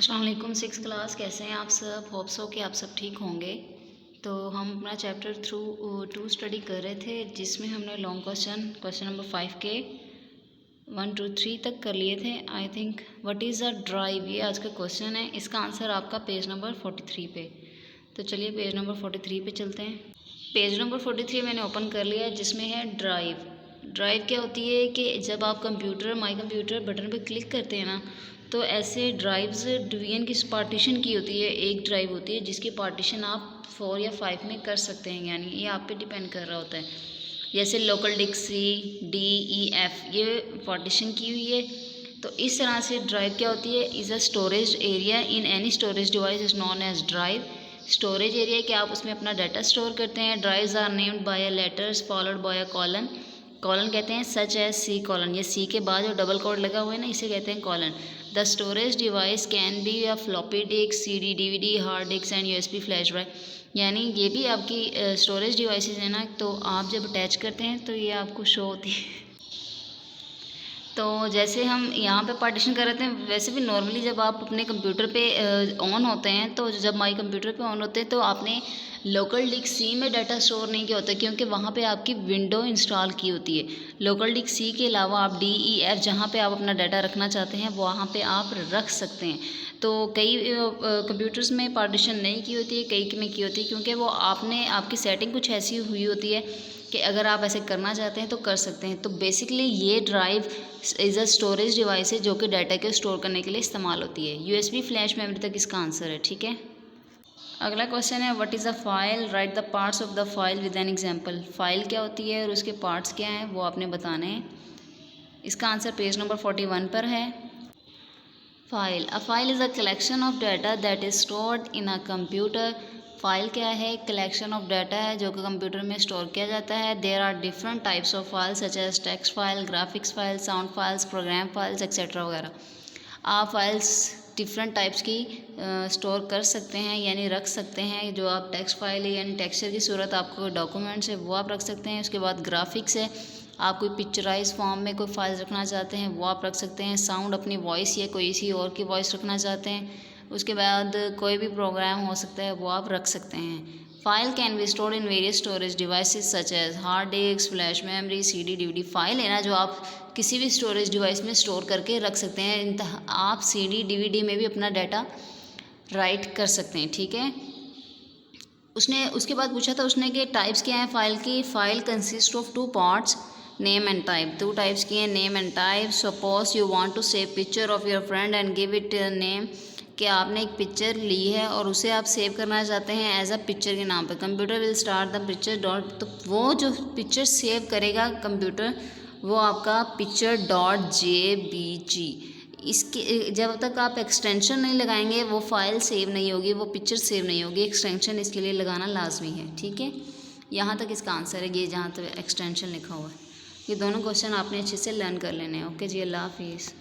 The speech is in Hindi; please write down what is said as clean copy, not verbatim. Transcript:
अस्सलाम वालेकुम। सिक्स क्लास, कैसे हैं आप सब? होप सो कि आप सब ठीक होंगे। तो हम अपना चैप्टर थ्रू 2 स्टडी कर रहे थे, जिसमें हमने लॉन्ग क्वेश्चन नंबर 5 के 1 2 3 तक कर लिए थे। I think what is a drive, ये आज का क्वेश्चन है। इसका आंसर आपका पेज नंबर 43 पे। तो चलिए पेज नंबर 43 पे चलते हैं। पेज नंबर 43 मैंने ओपन कर लिया, जिसमें है ड्राइव। ड्राइव क्या होती है कि जब आप माई कंप्यूटर बटन पे क्लिक करते हैं ना, तो ऐसे ड्राइव्स डिवीजन की पार्टीशन की होती है। एक ड्राइव होती है जिसकी पार्टीशन आप 4 या 5 में कर सकते हैं, यानी ये आप पे डिपेंड कर रहा होता है। जैसे local disk C, D, E, F ये पार्टीशन की हुई है। तो इस तरह से ड्राइव क्या होती है, is a storage area in any storage device is known as drive. Storage area कि आप उसमें अपना डाटा स्टोर करते हैं। Drives are named by a letters followed by a colon. Colon कहते हैं सच एज C कॉलन, ये C के बाद जो डबल कोड लगा हुआ है ना, इसे कहते हैं colon. The storage device can be a floppy disk, CD, DVD, hard disk and USB flash drive. यानी ये भी आपकी स्टोरेज डिवाइसेस है ना, तो आप जब अटैच करते हैं तो ये आपको शो होती है। तो जैसे हम यहाँ पे पार्टीशन कर रहे हैं, वैसे भी नॉर्मली जब आप अपने कंप्यूटर पे ऑन होते हैं, तो जब माई कंप्यूटर पे ऑन होते हैं तो आपने लोकल डिस्क C में डाटा स्टोर नहीं किया होता, क्योंकि वहाँ पे आपकी विंडो इंस्टॉल की होती है। लोकल डिस्क C के अलावा आप D, E, F जहाँ पे आप अपना डाटा रखना चाहते हैं वहाँ पे आप रख सकते हैं। तो कई कंप्यूटर्स में पार्टीशन नहीं की होती है, कई में की होती है, क्योंकि वो आपकी सेटिंग कुछ ऐसी हुई होती है कि अगर आप ऐसे करना चाहते हैं तो कर सकते हैं। तो बेसिकली ये drive is a storage device है जो कि डाटा को स्टोर करने के लिए इस्तेमाल होती है। USB फ्लैश मेमोरी तक इसका आंसर है, ठीक है। अगला क्वेश्चन है what is a file, right the parts of the file with an example. File क्या होती है और उसके पार्ट्स क्या हैं वो आपने बताने हैं। इसका आंसर पेज नंबर 41 पर है। File, a file is a collection of data that is stored in a computer. File क्या है, कलेक्शन ऑफ डाटा है जो कि कंप्यूटर में स्टोर किया जाता है। There are different types of file such as text file, graphics file, sound files, program files etcetera वगैरह। आप फाइल्स डिफरेंट टाइप्स की स्टोर कर सकते हैं, यानी रख सकते हैं। जो आप टेक्स्ट फाइल है यानी टेक्सचर की सूरत आपको डॉक्यूमेंट्स है वो आप रख सकते हैं। उसके बाद ग्राफिक्स है, आप कोई पिक्चराइज फॉर्म में कोई फाइल रखना चाहते हैं वो आप रख सकते हैं। साउंड अपनी वॉइस या कोई इसी और की वॉइस रखना चाहते हैं। उसके बाद कोई भी प्रोग्राम हो सकता है वो आप रख सकते हैं। File can be stored in various storage devices such as hard disk, flash memory, CD, DVD। File है ना जो आप किसी भी स्टोरेज डिवाइस में स्टोर करके रख सकते हैं। आप CD, DVD में भी अपना डाटा राइट कर सकते हैं, ठीक है। उसने उसके बाद पूछा था उसने कि टाइप्स क्या हैं फ़ाइल की। File consist of 2 parts, name and type. 2 types की हैं, name and type. Suppose you want to save picture of your friend and give it name, कि आपने एक पिक्चर ली है और उसे आप सेव करना चाहते हैं एज अ पिक्चर के नाम पे। Computer will start the picture dot, तो वो जो पिक्चर सेव करेगा कंप्यूटर वो आपका picture.jpg। इसके जब तक आप एक्सटेंशन नहीं लगाएंगे वो फाइल सेव नहीं होगी, वो पिक्चर सेव नहीं होगी। एक्सटेंशन इसके लिए लगाना लाजमी है, ठीक है। यहाँ तक इसका आंसर है, ये जहाँ तक एक्सटेंशन लिखा हुआ है। ये दोनों क्वेश्चन आपने अच्छे से लर्न कर लेने हैं। ओके जी, अल्लाह हाफिज़।